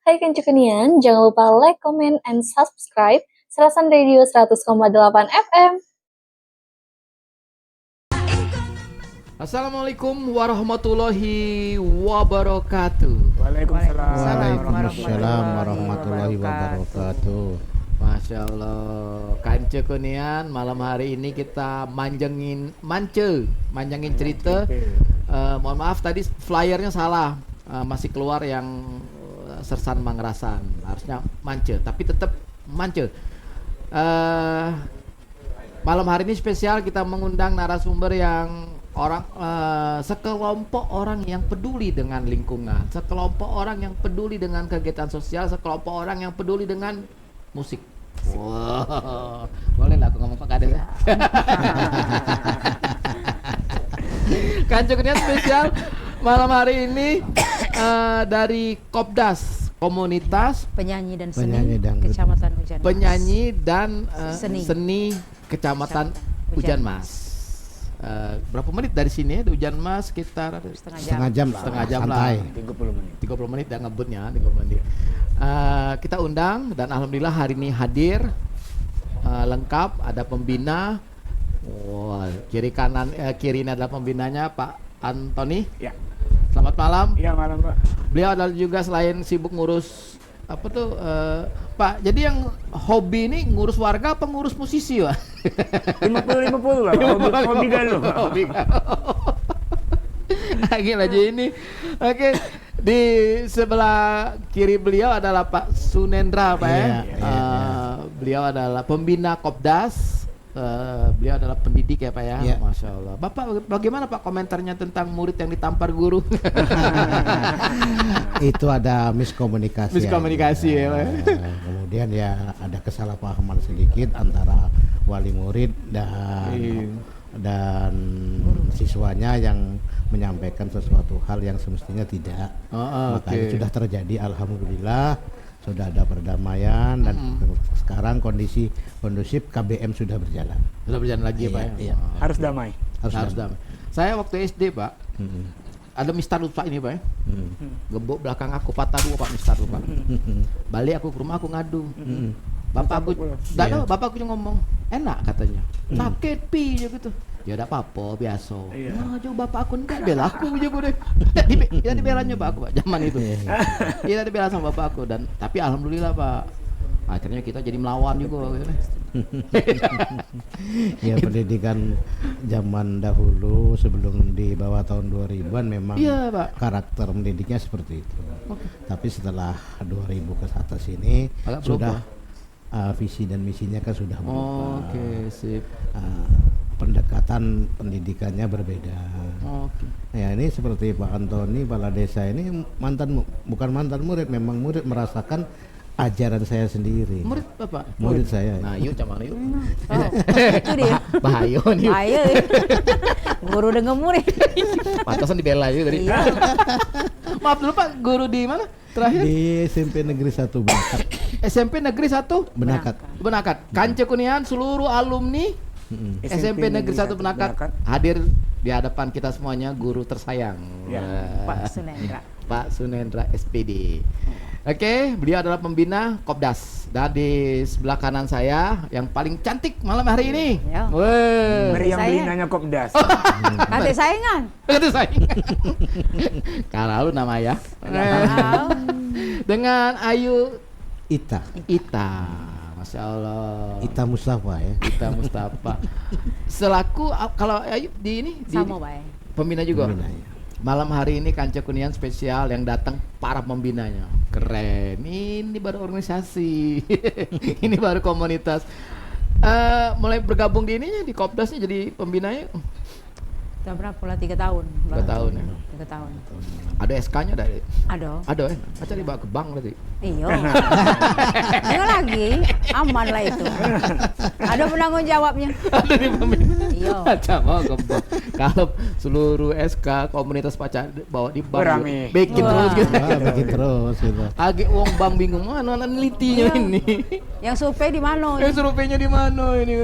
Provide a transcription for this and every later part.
Hai Kencukenian, jangan lupa like, comment, and subscribe Serasan Radio 100,8 FM. Assalamualaikum warahmatullahi wabarakatuh. Waalaikumsalam warahmatullahi wabarakatuh. Masya Allah, Kanca Kunian, malam hari ini kita manjangin cerita. Mohon maaf tadi flyernya salah, masih keluar yang Sersan Mangrasan, harusnya Mance, tapi tetap Mance. Malam hari ini spesial, kita mengundang narasumber yang sekelompok orang yang peduli dengan lingkungan, sekelompok orang yang peduli dengan kegiatan sosial, sekelompok orang yang peduli dengan musik. Wow, boleh lah aku ngomong Pak Kades ya. Kancunya spesial malam hari ini dari Kopdas, komunitas penyanyi dan seni Kecamatan Hujan Mas. Penyanyi dan Seni Kecamatan Hujan Mas. Berapa menit dari sini ya, Hujan Mas? Sekitar setengah jam lah. 30 menit ya ngebutnya, 30 menit. Kita undang dan alhamdulillah hari ini hadir lengkap, ada pembina. Kiri ini adalah pembinanya Pak Antoni. Ya. Selamat malam. Iya, malam Pak. Beliau adalah juga selain sibuk ngurus apa tuh Pak, jadi yang hobi ini ngurus warga apa ngurus musisi Pak? 50-50 Pak, hobi galuh. Gila aja ini. Oke, di sebelah kiri beliau adalah Pak Sunendra Pak ya. Beliau adalah pembina Kopdas. Beliau adalah pendidik ya Pak ya. Masya Allah. Bapak bagaimana Pak komentarnya tentang murid yang ditampar guru? Itu ada miskomunikasi ya Pak. Kemudian ya ada kesalahpahaman sedikit antara wali murid dan siswanya yang menyampaikan sesuatu hal yang semestinya tidak. Makanya sudah terjadi, alhamdulillah sudah ada perdamaian dan sekarang kondisi kondusif, KBM sudah berjalan. Sudah berjalan lagi ya Pak ya? Harus damai. Harus damai. Saya waktu SD Pak, ada mistar lupa ini Pak ya. Gebok belakang aku, patah dua Pak mistar lupa. Balik aku ke rumah, aku ngadu. Bapak aku ngomong, enak katanya. Sakit pi gitu. Ya udah apa-apa, biasa. Nah, coba bapak aku enggak bela aku aja deh. Tidak dibelanya Pak aku Pak, zaman itu. Tidak dibela sama bapak aku dan tapi alhamdulillah Pak. Akhirnya kita jadi melawan juga. Ya pendidikan zaman dahulu sebelum di bawah tahun 2000-an memang karakter mendidiknya seperti itu. Tapi setelah 2000 ke atas ini sudah visi dan misinya kan sudah berubah. Sip. Pendekatan pendidikannya berbeda. Ya ini seperti Pak Antoni, kepala desa ini bukan mantan murid, memang murid merasakan ajaran saya sendiri. Murid Bapak? Murid saya. Nah, yuk cuman yuk. Itu dia. Bahaya nih. Bahaya. Guru dengan murid. Pantasan dibela yuk tadi. Maaf dulu Pak, guru di mana? Terakhir? Di SMP Negeri 1 Benakat. SMP Negeri 1 Benakat. Kanca Kunian, seluruh alumni SMP Negeri 1 Benakat hadir di hadapan kita semuanya, guru tersayang Pak Sunendra SPD. Oke, beliau adalah pembina Kopdas. Dan di sebelah kanan saya yang paling cantik malam hari ini. Meriam binanya Kopdas. Nanti saingan. Kalau nama ya. Dengan Ayu Ita. Masya Allah. Ita Mustafa ya. Ita Mustafa. Selaku kalau Ayu di ini sama Pak. Pembina juga. Pembina, ya. Malam hari ini Kanca Kunian spesial yang datang para pembinanya. Keren. Ini baru organisasi. Ini baru komunitas. Mulai bergabung di ininya di Kopdasnya jadi pembinanya. Udah berapa lah? 3 tahun. 3 tahun ya. 3 tahun. Ada SK-nya dari? Ada ya? Aca dibawa ke bank berarti? Iya. Enggak lagi, aman lah itu. Ada penanggung jawabnya. Ada di pembina. Iya. Aca mau ke bank. Kalau seluruh SK komunitas Paca bawa di bank. Bikin terus gitu. Bikin terus gitu. Agak uang bank bingung mana nelitinya ini. Yang survei di mana? Surveinya di mana ini?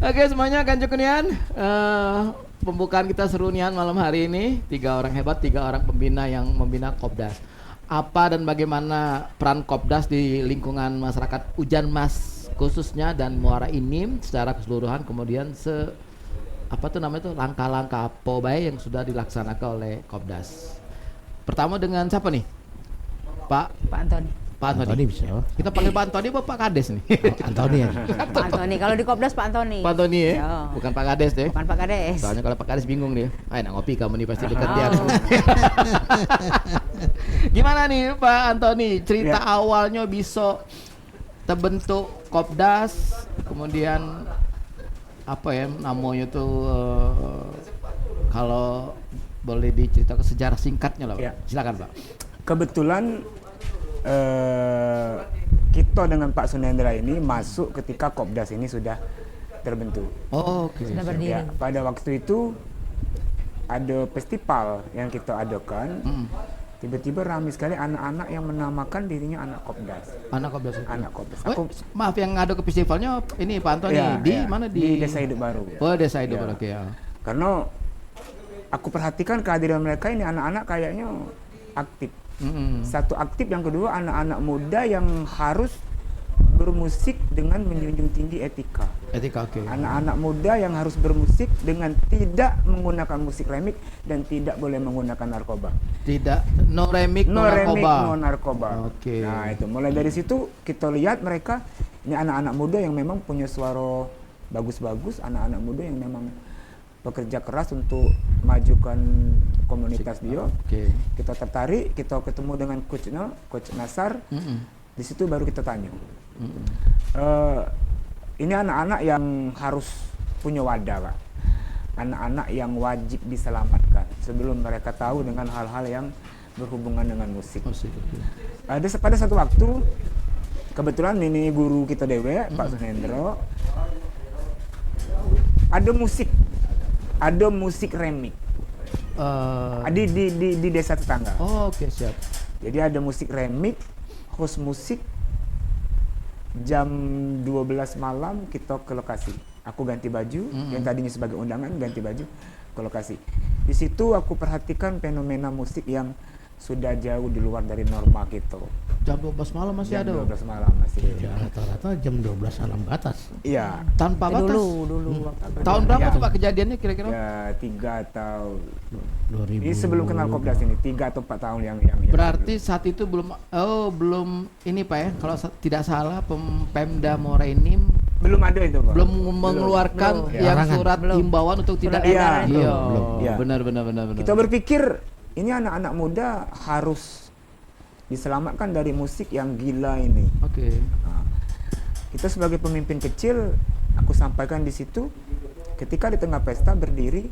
Oke, semuanya Kanca Kunian. Pembukaan kita seru nian malam hari ini. 3 orang hebat, 3 orang pembina yang membina Kopdas. apa dan bagaimana peran Kopdas di lingkungan masyarakat Ujan Mas khususnya dan Muara Enim secara keseluruhan, kemudian langkah-langkah apa baik yang sudah dilaksanakan oleh Kopdas. Pertama dengan siapa nih? Pak Antoni. Pak Antoni. Antoni bisa. Kita panggil Pak Antoni apa Pak Kades nih? Antoni ya. Pak Antoni. Kalau di Kopdas Pak Antoni. Pak Antoni ya? Yo. Bukan Pak Kades deh. Bukan Pak Kades. Soalnya kalau Pak Kades bingung dia. Nak ngopi kamu nih pasti dekat dia. Gimana nih Pak Antoni? Cerita awalnya bisa terbentuk Kopdas, kemudian apa ya namanya tuh kalau boleh diceritakan sejarah singkatnya lah Pak. Ya. Silakan Pak. Kebetulan kita dengan Pak Sunendra ini masuk ketika Kopdas ini sudah terbentuk. Oh, oke. Sudah berdiri. Ya, pada waktu itu ada festival yang kita adakan. Tiba-tiba ramai sekali anak-anak yang menamakan dirinya anak Kopdas. Anak Kopdas. Anak Kopdas. Oh, maaf yang ada ke festivalnya ini Pak Antoni di mana di Desa Hidup Baru. Oh, Desa Hidup Ya. Baru, oke ya. Karena aku perhatikan kehadiran mereka ini anak-anak kayaknya aktif. Satu aktif, yang kedua anak-anak muda yang harus bermusik dengan menjunjung tinggi etika. Etika, oke. Anak-anak muda yang harus bermusik dengan tidak menggunakan musik remix dan tidak boleh menggunakan narkoba. Tidak, no remix, no remix, narkoba. no narkoba. Oke. Nah itu mulai dari situ kita lihat mereka ini anak-anak muda yang memang punya suara bagus-bagus, anak-anak muda yang memang bekerja keras untuk majukan komunitas dia. Oke. Kita tertarik, kita ketemu dengan Coach Nasar. Di situ baru kita tanya. Ini anak-anak yang harus punya wadah, Pak. Anak-anak yang wajib diselamatkan sebelum mereka tahu dengan hal-hal yang berhubungan dengan musik. Pada satu waktu, kebetulan ini guru kita dewe, Pak Sunendro, ada musik remix di desa tetangga. Oh, oke, siap. Jadi ada musik remix, host musik jam 12 malam kita ke lokasi. Aku ganti baju, yang tadinya sebagai undangan ganti baju ke lokasi. Di situ aku perhatikan fenomena musik yang sudah jauh di luar dari norma kita. Jam 12 malam masih Jam ada. 12 malam masih. Ya, rata-rata jam 12 malam batas. Iya. Tanpa batas. Dulu. Tahun berapa Ya. tuh Pak kejadiannya kira-kira? Ya 3 atau 2000. ini sebelum kenal Kopdas ini 3 atau 4 tahun yang Berarti saat itu belum ini Pak ya, kalau tidak salah Pemda Muara Enim belum ada itu, Pak. belum mengeluarkan Belum. yang Larangan. surat himbauan untuk tidak. Surat edaran itu. Iya, Belum. Iya. benar. Kita berpikir ini anak-anak muda harus diselamatkan dari musik yang gila ini. Oke. Nah, kita sebagai pemimpin kecil, aku sampaikan di situ, ketika di tengah pesta berdiri,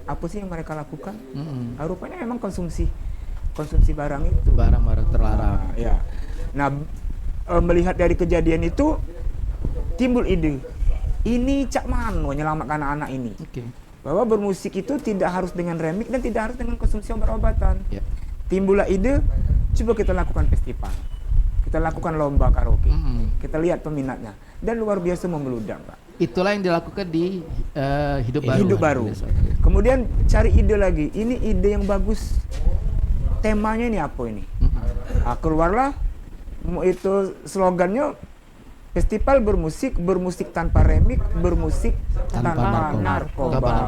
apa sih yang mereka lakukan? Rupanya memang konsumsi barang itu. Barang-barang terlarang. Nah, ya. Nah, melihat dari kejadian itu, timbul ide. Ini Cak Mano menyelamatkan anak-anak ini. Oke. Bahwa bermusik itu tidak harus dengan remix dan tidak harus dengan konsumsi obat-obatan. Ya. Timbullah ide, coba kita lakukan festival. Kita lakukan lomba karaoke. Kita lihat peminatnya dan luar biasa membeludak, Pak. Itulah yang dilakukan di Hidup Baru. Hidup Baru. Kemudian cari ide lagi. Ini ide yang bagus. Temanya ini apa ini? Keluarlah itu slogannya festival bermusik tanpa remix, bermusik tanpa narkoba.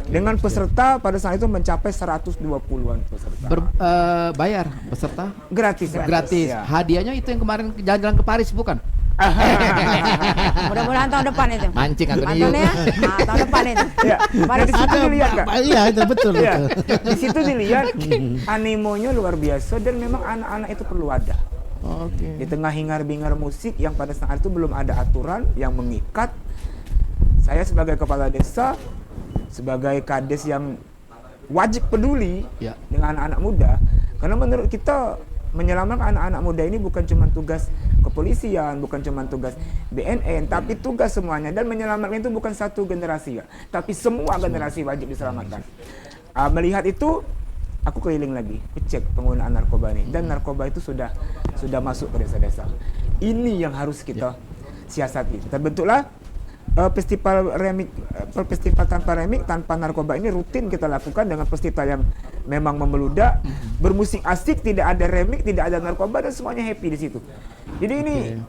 Dengan peserta pada saat itu mencapai 120-an peserta. Bayar peserta? Gratis. Gratis. Ya. Hadiahnya itu yang kemarin jalan-jalan ke Paris bukan? Mudah-mudahan tahun depan itu. Mancing aku nih. Antoni ya? Nah, tahun depan itu. Ya. Nah, di situ dilihat, Kak. Iya, itu betul. Ya. Betul. Di situ dilihat animonya luar biasa dan memang anak-anak itu perlu ada. Oke. Di tengah hingar-bingar musik yang pada saat itu belum ada aturan yang mengikat, saya sebagai kepala desa, sebagai kades yang wajib peduli Ya. dengan anak-anak muda, karena menurut kita menyelamatkan anak-anak muda ini bukan cuma tugas kepolisian, bukan cuma tugas BNN, tapi tugas semuanya. Dan menyelamatkan itu bukan satu generasi, ya, tapi semua generasi wajib diselamatkan. Melihat itu, aku keliling lagi, cek penggunaan narkoba ini, dan narkoba itu sudah masuk ke desa-desa. Ini yang harus kita siasati. Terbentuklah festival tanpa remik, tanpa narkoba ini rutin kita lakukan dengan festival yang memang membeludak, bermusik asik, tidak ada remik, tidak ada narkoba, dan semuanya happy di situ. Jadi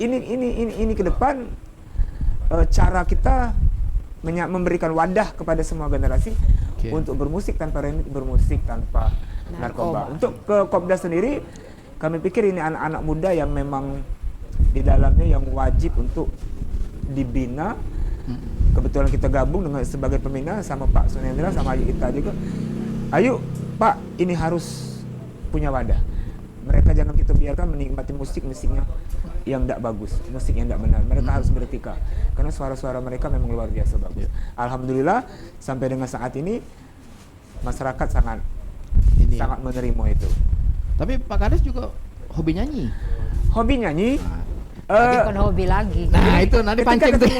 ini ke depan cara kita memberikan wadah kepada semua generasi untuk bermusik tanpa remik, bermusik tanpa narkoba. Untuk ke Kopdar sendiri, kami pikir ini anak-anak muda yang memang di dalamnya yang wajib untuk dibina. Kebetulan kita gabung dengan sebagai pembina sama Pak Sunendra sama Ayu Ita juga. Ayo Pak, ini harus punya wadah. Mereka jangan kita biarkan menikmati musiknya yang tidak bagus, musik yang tidak benar. Mereka harus beretika, karena suara-suara mereka memang luar biasa bagus. Alhamdulillah sampai dengan saat ini masyarakat sangat menerima itu. Tapi Pak Kades juga hobi nyanyi. Hobi nyanyi. Bukan hobi lagi. Nah itu nanti pancing tuh.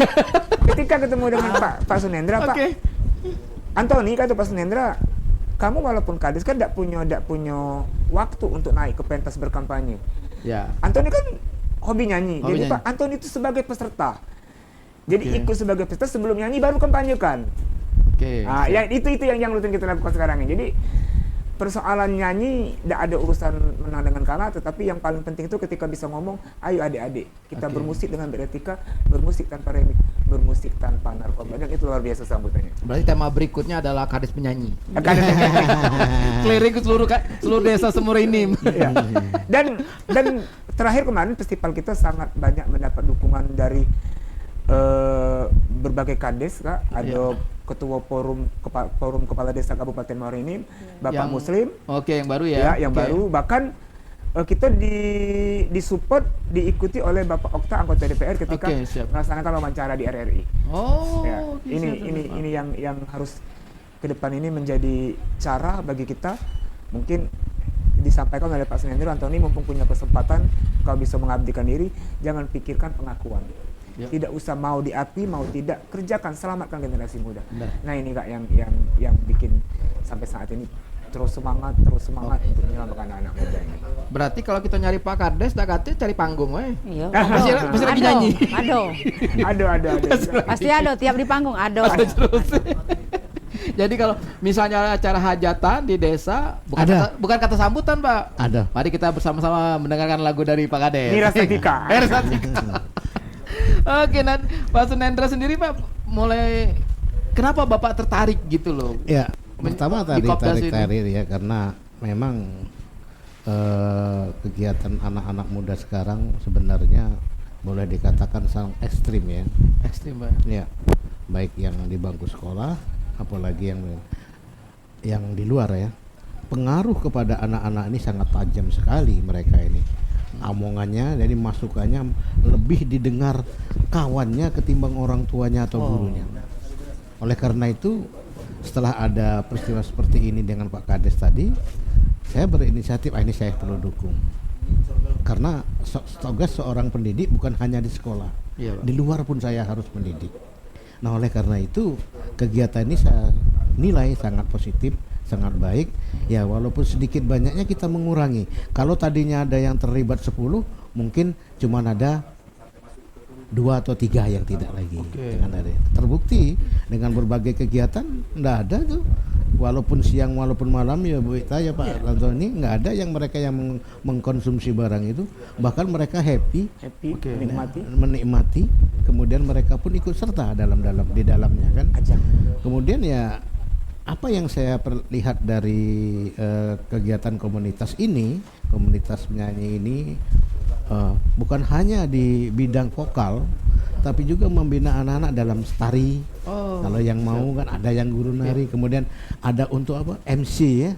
Ketika ketemu dengan Pak Sunendra, Pak Antoni kata Pak Sunendra, kamu walaupun Kades kan tidak punya waktu untuk naik ke pentas berkampanye. Ya. Antoni kan hobi nyanyi. Jadi Pak Antoni itu sebagai peserta. Jadi ikut sebagai peserta, sebelum nyanyi baru kampanyekan. Nah, itu yang rutin kita lakukan sekarang ini. Jadi persoalan nyanyi tidak ada urusan menang dengan kalah, tetapi yang paling penting itu ketika bisa ngomong, ayo adik-adik kita bermusik dengan beretika, bermusik tanpa remik, bermusik tanpa narkoba, dan itu luar biasa sambutannya. Berarti tema berikutnya adalah Kades penyanyi. Keliling ke seluruh desa Semurinim. Ya. Dan terakhir kemarin festival kita sangat banyak mendapat dukungan dari berbagai kades, Kak. Ada Ketua Forum Kepala Desa Kabupaten Muara-Enim, Bapak Muslim. Yang baru ya. Yang baru. Bahkan kita disupport, diikuti oleh Bapak Okta anggota DPR ketika melaksanakan wawancara di RRI. Ini yang harus ke depan ini menjadi cara bagi kita. Mungkin disampaikan oleh Pak Sunendra, Antoni mumpung punya kesempatan, kalau bisa mengabdikan diri, jangan pikirkan pengakuan. Tidak usah mau diapi, mau tidak, kerjakan, selamatkan generasi muda. Nah ini Kak yang bikin sampai saat ini terus semangat untuk menyelamatkan anak muda ini. Berarti kalau kita nyari Pak Kades, cari panggung, weh. Iya. Masih lagi nyanyi. Ada. Pasti ada, tiap di panggung ada. Jadi kalau misalnya acara hajatan di desa, bukan kata sambutan Pak. Ada. Mari kita bersama-sama mendengarkan lagu dari Pak Kades. Nira Setika. Oke, Pak Sunendra sendiri Pak, mulai kenapa Bapak tertarik gitu loh? Ya, pertama tarik ya, karena memang kegiatan anak-anak muda sekarang sebenarnya boleh dikatakan sangat ekstrim ya. Ekstrim Pak. Ya, baik yang di bangku sekolah, apalagi yang di luar ya. Pengaruh kepada anak-anak ini sangat tajam sekali mereka ini. Omongannya, jadi masukannya lebih didengar kawannya ketimbang orang tuanya atau gurunya. Oleh karena itu, setelah ada peristiwa seperti ini dengan Pak Kades tadi, saya berinisiatif, ini saya perlu dukung. Karena tugas seorang pendidik bukan hanya di sekolah, di luar pun saya harus mendidik. Nah, oleh karena itu kegiatan ini saya nilai sangat positif, sangat baik. Ya, walaupun sedikit banyaknya kita mengurangi. Kalau tadinya ada yang terlibat 10, mungkin cuma ada 2 atau 3 yang tidak lagi. Terbukti dengan berbagai kegiatan enggak ada tuh. Walaupun siang walaupun malam ya Bu Ita ya Pak Antoni, enggak ada yang mereka yang mengkonsumsi barang itu. Bahkan mereka happy menikmati. Kemudian mereka pun ikut serta di dalamnya kan. Kemudian ya apa yang saya lihat dari kegiatan komunitas penyanyi ini, bukan hanya di bidang vokal, tapi juga membina anak-anak dalam tari. Kalau yang mau kan ada yang guru nari, kemudian ada untuk MC ya,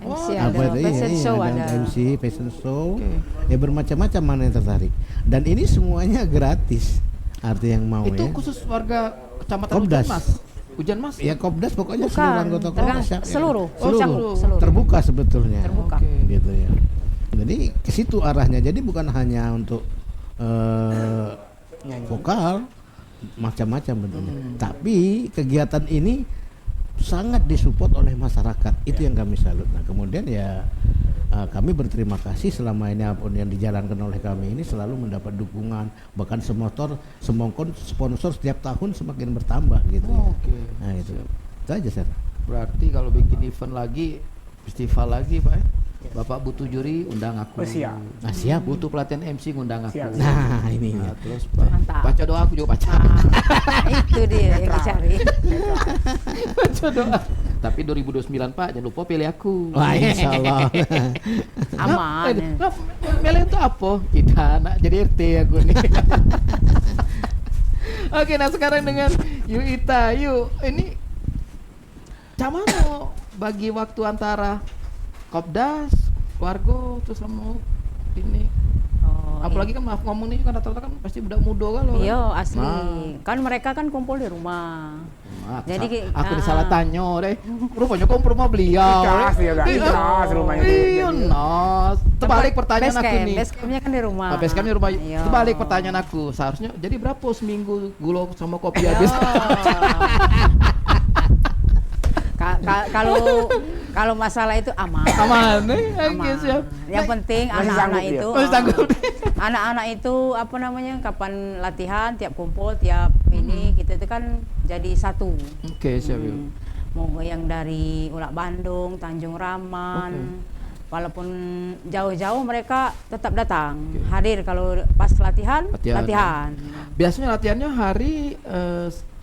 MC, fashion show, ya bermacam-macam mana yang tertarik. Dan ini semuanya gratis, arti yang mau itu ya. Khusus warga kecamatan Hujan Mas. Ya Kopdar pokoknya seluruh anggota Kopdar. Seluruh. Terbuka sebetulnya. Terbuka. Gitu ya. Jadi ke situ arahnya. Jadi bukan hanya untuk vokal, macam-macam bentuknya. Tapi kegiatan ini sangat disupport oleh masyarakat. Itu yang kami salut. Nah, kemudian ya kami berterima kasih selama ini apapun yang dijalankan oleh kami ini selalu mendapat dukungan, bahkan sponsor setiap tahun semakin bertambah gitu. Oke. Nah itu aja Sir. Berarti kalau bikin event lagi, festival lagi Pak, Bapak butuh juri, undang aku. Oh, siap. Nah siap. Butuh pelatihan MC, ngundang aku. Siap. Nah ini Nah, terus Pak, Mantap. baca doa aku juga baca. Itu dia yang dicari. Baca doa. Tapi 2029 Pak, jangan lupa pilih aku. Wah insya Allah. Aman. Milih itu apa? Kita anak jadi RT aku nih. Oke, nah sekarang dengan Yu Ita, Yu ini cuman mau bagi waktu antara Kopdas, keluarga, terus kamu ini. Oh, Apalagi kan maaf ngomong nih kan rata-rata kan pasti budak muda kan lo. iya asli. Nah. Kan mereka kan kumpul di rumah. Jadi Aku disalah tanya deh. Rupanya kamu rumah beliau. Ikhlas ya, Kak. Ikhlas rumahnya. Iya, Nas. Terbalik pertanyaan aku nih. Base campnya kan di rumah. Base campnya rumah. Iya. Terbalik pertanyaan aku. Seharusnya jadi berapa seminggu gula sama kopi habis? Kalau masalah itu aman. Aman nih. Aman. Siap. Yang penting Masih anak-anak sanggup dia? itu Masih sanggup. anak-anak itu apa namanya kapan latihan tiap kumpul tiap ini kita itu kan jadi satu. Oke, siap Yu. Mau yang dari Ulak Bandung, Tanjung Raman, walaupun jauh-jauh mereka tetap datang, hadir kalau pas latihan. Biasanya latihannya hari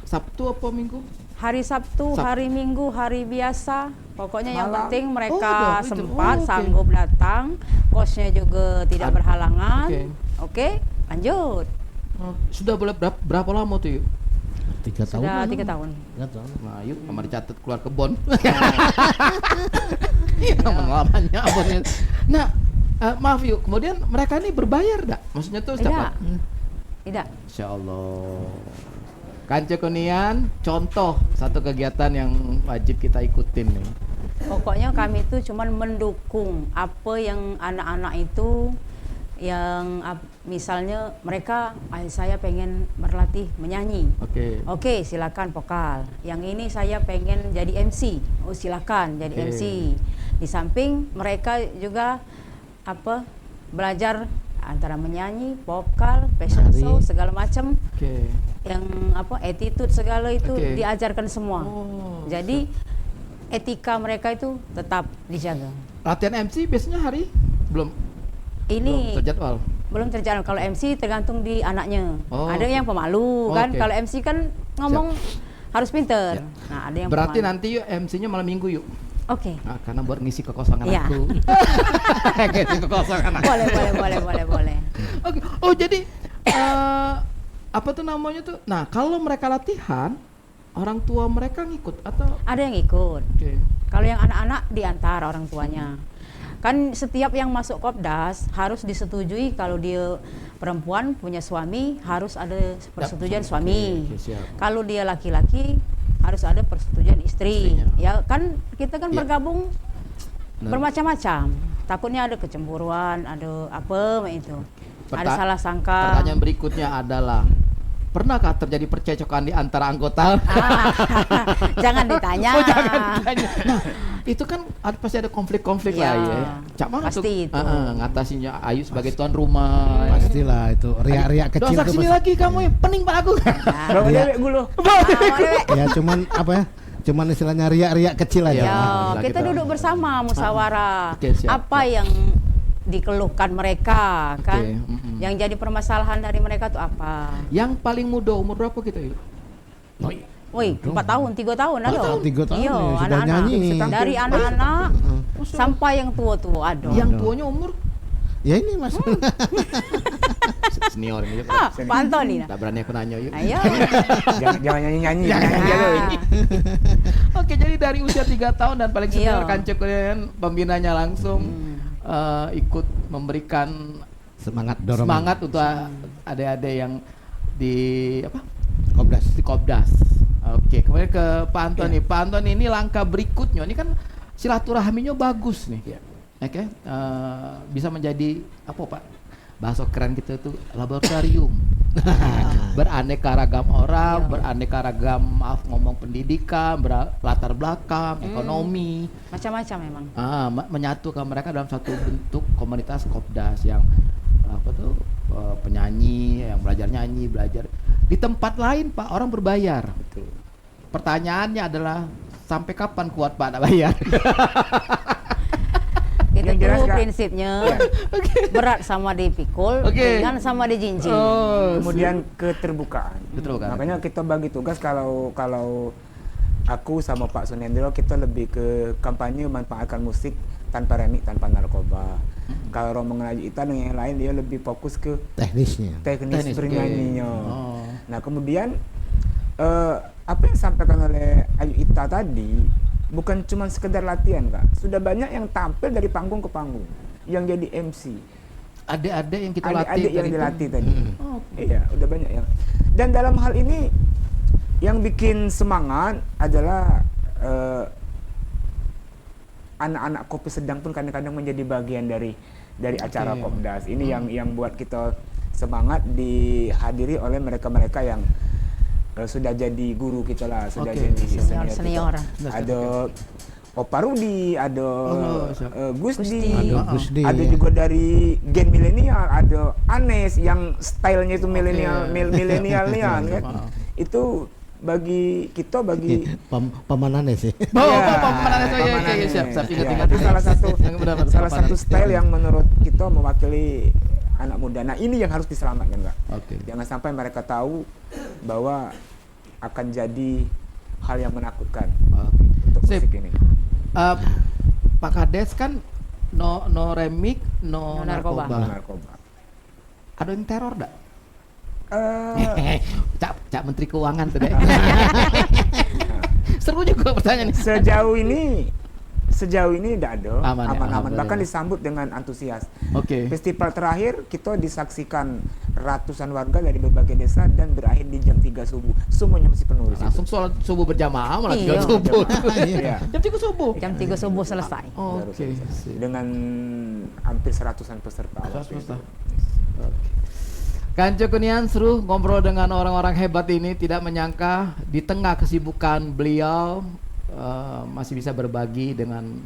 Sabtu apa Minggu? Hari Sabtu, hari Minggu, hari biasa. Pokoknya yang Malam. penting Oh, mereka gitu. sempat, Oh, oke. sanggup datang. Coachnya juga tidak berhalangan. Oke, lanjut. Sudah berapa lama tuh Yu? 3 tahun. Sudah lah. 3 tahun. 3 tahun. Nah, yuk, kamar dicatat keluar kebon. Pengalamannya apa nih? Nah, maaf yuk. Kemudian mereka ini berbayar dak? Maksudnya tuh setiap Tidak. Insya Allah. Kanca Kunian, contoh satu kegiatan yang wajib kita ikutin nih. Pokoknya kami itu cuman mendukung apa yang anak-anak itu yang misalnya mereka saya pengen berlatih menyanyi. Oke, silakan vokal. Yang ini saya pengen jadi MC. Oh, silakan jadi MC. Di samping mereka juga belajar antara menyanyi, vokal, fashion show segala macam. Yang attitude segala itu diajarkan semua. Jadi etika mereka itu tetap dijaga. Latihan MC biasanya hari belum terjadwal. Belum terjadwal. Kalau MC tergantung di anaknya. Ada yang pemalu kan. Oke. Kalau MC kan ngomong harus pinter. Nah, ada yang Berarti pemalu. nanti yuk MC-nya malam Minggu yuk. Oke. Nah, karena buat ngisi kekosongan Iya. aku. Ngisi kekosongan aku. Boleh. Oke. Oh, jadi apa tuh namanya tuh? Nah, kalau mereka latihan, orang tua mereka ngikut atau Ada yang ikut. Oke. Kalau yang anak-anak diantar orang tuanya. Kan setiap yang masuk Kopdas harus disetujui kalau dia perempuan punya suami harus ada persetujuan suami. Oke, siap. Kalau dia laki-laki harus ada persetujuan istri. Istrinya. Ya kan kita kan Ya. bergabung Benar. bermacam-macam. Takutnya ada kecemburuan, ada apa itu. Ada salah sangka. Pertanyaan berikutnya adalah pernahkah terjadi percecokan di antara anggota? Jangan ditanya. Oh, jangan ditanya. Nah, itu kan pasti ada konflik-konflik Ya, lah ya. Cak mana tuh pasti itu. ngatasinya Ayu sebagai tuan rumah. Pastilah itu riak-riak kecil Dosa tuh sini pasti. lagi kamu ya, pening pak aku. Bawa Iya. dewek gulu. Ya cuman cuman istilahnya riak-riak kecil aja. Ya, Alhamdulillah kita kita- duduk bersama musyawarah. Oke, siap, Apa yang dikeluhkan mereka kan? Oke, Yang jadi permasalahan dari mereka tuh apa? Yang paling muda umur berapa kita yuk? Woi, 4 tahun, 3 tahun ada. 3 tahun Iya, ya, sudah anak-anak. nyanyi. Dari anak-anak sampai yang tua-tua ada. Yang tuanya umur Ya ini Mas. senior ini. Pak Antoni. Tak berani aku nanya yuk. Ayo. Jangan nyanyi-nyanyi. Oke, jadi dari usia 3 tahun dan paling senior Iya. Kanca Kunian pembinanya langsung ikut memberikan Semangat dorongan. semangat untuk adik-adik yang di Kopdas. di Kopdas. Oke, kemudian ke Pak Antoni. Pak Antoni ini langkah berikutnya, ini kan silaturahminya bagus nih. Oke, bisa menjadi apa Pak? bahasa keren kita tuh laboratorium. Beraneka ragam orang, beraneka ragam ngomong pendidikan, latar belakang, ekonomi, macam-macam memang. Menyatukan mereka dalam satu bentuk komunitas Kopdas yang penyanyi, yang belajar nyanyi, belajar di tempat lain Pak orang berbayar. Betul. Pertanyaannya adalah sampai kapan kuat Pak nak bayar? Kita Yang jelas, tuh Kak. prinsipnya berat sama dipikul, ringan sama dijinjing. Kemudian keterbukaan. Keterbukaan. Makanya kita bagi tugas kalau aku sama Pak Sunendro kita lebih ke kampanye manfaatkan musik tanpa remik, tanpa narkoba. Kalau Romo Ajuitan dan yang lain dia lebih fokus ke Teknisnya. teknis bernyanyinya. Oh. Nah kemudian apa yang disampaikan oleh Ajuita tadi bukan cuma sekedar latihan Kak, sudah banyak yang tampil dari panggung ke panggung, yang jadi MC. Adik-adik yang kita latih. Adik-adik yang dilatih tadi. Iya, udah banyak yang. Dan dalam hal ini yang bikin semangat adalah anak-anak Kopi Sedang pun kadang-kadang menjadi bagian dari acara Kopdas. Ini yang buat kita semangat dihadiri oleh mereka-mereka yang sudah jadi guru kita lah, sudah jadi senior. Ada Opa Rudi, ada Gusdi, ada juga dari gen milenial, ada Anes yang stylenya itu milenial kan. Itu bagi kita pamanannya sih. Pamanannya siap ingat. Itu salah satu style yang menurut kita mewakili anak muda. Nah ini yang harus diselamatkan Kak. Jangan sampai mereka tahu bahwa akan jadi hal yang menakutkan untuk musik ini. Pak Kades kan no remik, no narkoba. Ada yang teror enggak? Cak Menteri Keuangan tuh deh. Seru juga pertanyaan ini. Sejauh ini tidak ada, aman-aman, bahkan disambut dengan antusias. Festival terakhir kita disaksikan ratusan warga dari berbagai desa dan berakhir di jam 3 subuh. Semuanya masih penuh. Langsung sholat subuh berjamaah malah 3 subuh. Jam 3 subuh. Jam 3 subuh selesai. Dengan hampir 100-an peserta. Kanco Kunian seru ngobrol dengan orang-orang hebat ini, tidak menyangka di tengah kesibukan beliau masih bisa berbagi dengan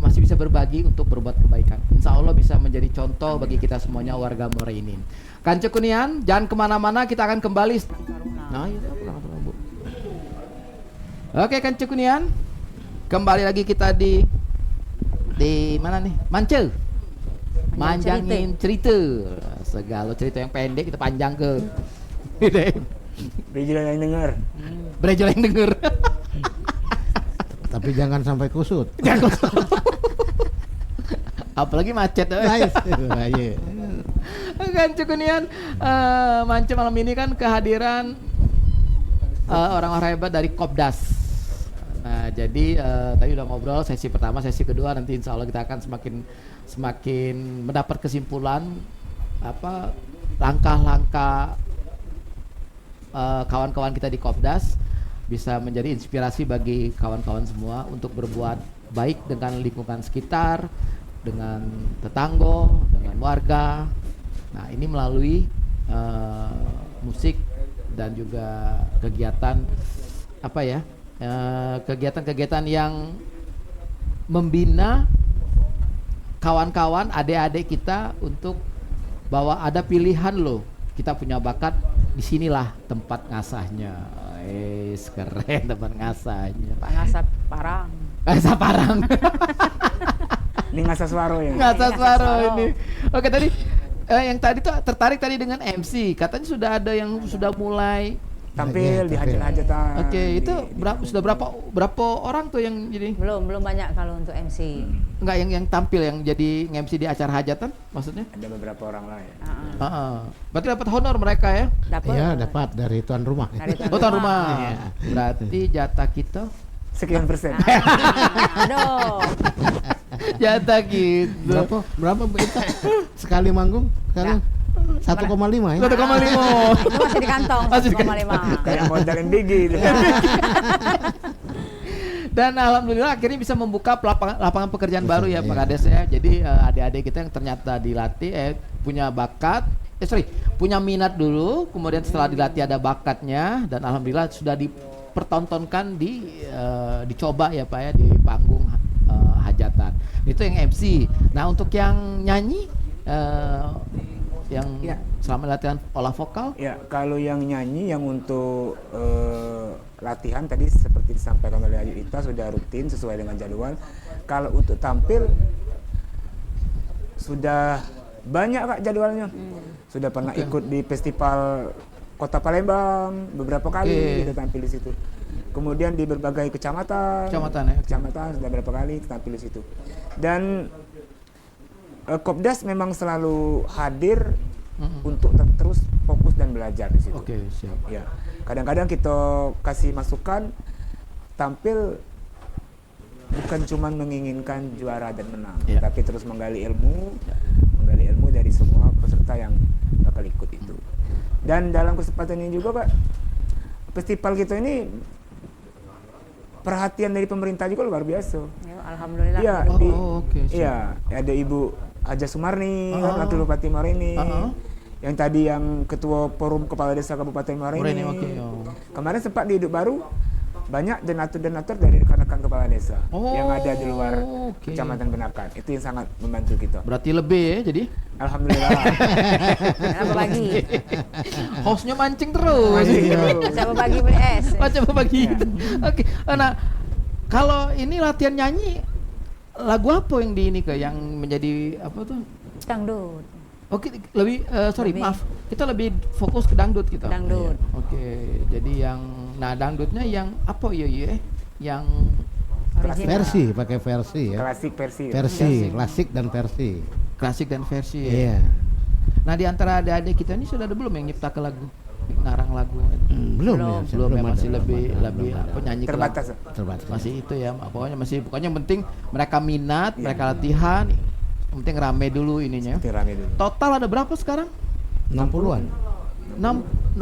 masih bisa berbagi untuk berbuat kebaikan. Insya Allah bisa menjadi contoh bagi kita semuanya warga Muara ini. Kanco Kunian, jangan kemana-mana, kita akan kembali. Oke Kanco Kunian, kembali lagi kita di mana nih? Manjangin cerita. Segala cerita yang pendek kita panjang ke. Brejol yang denger. Tapi jangan sampai kusut. Apalagi macet. Kan Cukunian, Mance malam ini kan kehadiran orang-orang hebat dari Kopdas. Nah, jadi tadi udah ngobrol sesi pertama, sesi kedua nanti insya Allah kita akan semakin mendapat kesimpulan langkah-langkah kawan-kawan kita di Kopdas bisa menjadi inspirasi bagi kawan-kawan semua untuk berbuat baik dengan lingkungan sekitar, dengan tetangga, dengan warga. Nah, ini melalui musik dan juga kegiatan kegiatan-kegiatan yang membina kawan-kawan, adik-adik kita untuk bahwa ada pilihan loh. Kita punya bakat, disinilah tempat ngasahnya. Keren tempat ngasahnya. Pak ngasah parang. Ngasah parang. Ini ngasah suaro ya. Ngasah suaro ini. Oke tadi yang tadi tuh tertarik tadi dengan MC. Katanya sudah ada yang sudah mulai tampil di hajat-hajatan. Oke, itu sudah berapa orang tuh yang jadi? Belum banyak kalau untuk MC. Enggak yang tampil yang jadi MC di acara hajatan maksudnya? Ada beberapa orang lah ya. Berarti dapat honor mereka ya? Dapat. Iya, dapat dari tuan rumah. Tuan rumah. Berarti jatah kita sekian persen. Aduh. Jatah gitu. Berapa kita sekali manggung? Sekali 1,5 ya? 1,5. Itu masih di kantong 1,5. Kayak modal MBG itu. Dan alhamdulillah akhirnya bisa membuka lapangan pekerjaan baru ya Pak Kades ya. Jadi adik-adik kita yang ternyata dilatih punya bakat, punya minat dulu, kemudian setelah dilatih ada bakatnya, dan alhamdulillah sudah dipertontonkan dicoba ya Pak ya di panggung hajatan. Itu yang MC. Nah untuk yang nyanyi yang selama latihan olah vokal? Ya, kalau yang nyanyi yang untuk latihan tadi seperti disampaikan oleh Ayu Ita sudah rutin sesuai dengan jadwal. Kalau untuk tampil sudah banyak Kak jadwalnya. Sudah pernah ikut di festival Kota Palembang beberapa kali kita tampil di situ. Kemudian di berbagai kecamatan sudah beberapa kali tampil di situ. Dan Kopdas memang selalu hadir untuk terus fokus dan belajar di situ. Oke, siap. Ya, kadang-kadang kita kasih masukan, tampil bukan cuma menginginkan juara dan menang, tapi terus menggali ilmu dari semua peserta yang bakal ikut itu. Dan dalam kesempatan ini juga Pak, festival kita ini perhatian dari pemerintah juga luar biasa. Ya, alhamdulillah. Iya, siap. Ada Ibu Haja Sumarni, Wakil Bupati Morini, yang tadi yang Ketua Forum Kepala Desa Kabupaten Morini. Kemarin sempat di Hidup Baru, banyak donatur-donatur dari rekan-rekan kepala desa yang ada di luar Kecamatan Benakan. Itu yang sangat membantu kita. Berarti lebih ya jadi? Alhamdulillah. Apa lagi? Hostnya mancing terus. Coba bagi beli es. Coba bagi. Oke. Nah, kalau ini latihan nyanyi, lagu apa yang yang menjadi apa tuh? Dangdut. Oke, maaf, kita lebih fokus ke dangdut kita. Dangdut. Oke, jadi dangdutnya yang apa yang versi, pakai versi ya. Klasik Klasik dan versi. Klasik dan versi. Iya. Nah, di antara adik-adik kita ini sudah ada belum yang nyipta ke lagu? Ngarang lagu? Belum ya, masih lebih nyanyi terbatas. Masih itu ya, pokoknya yang penting mereka minat, mereka latihan, yang penting rame dulu ininya. Total ada berapa sekarang? 60-an. 60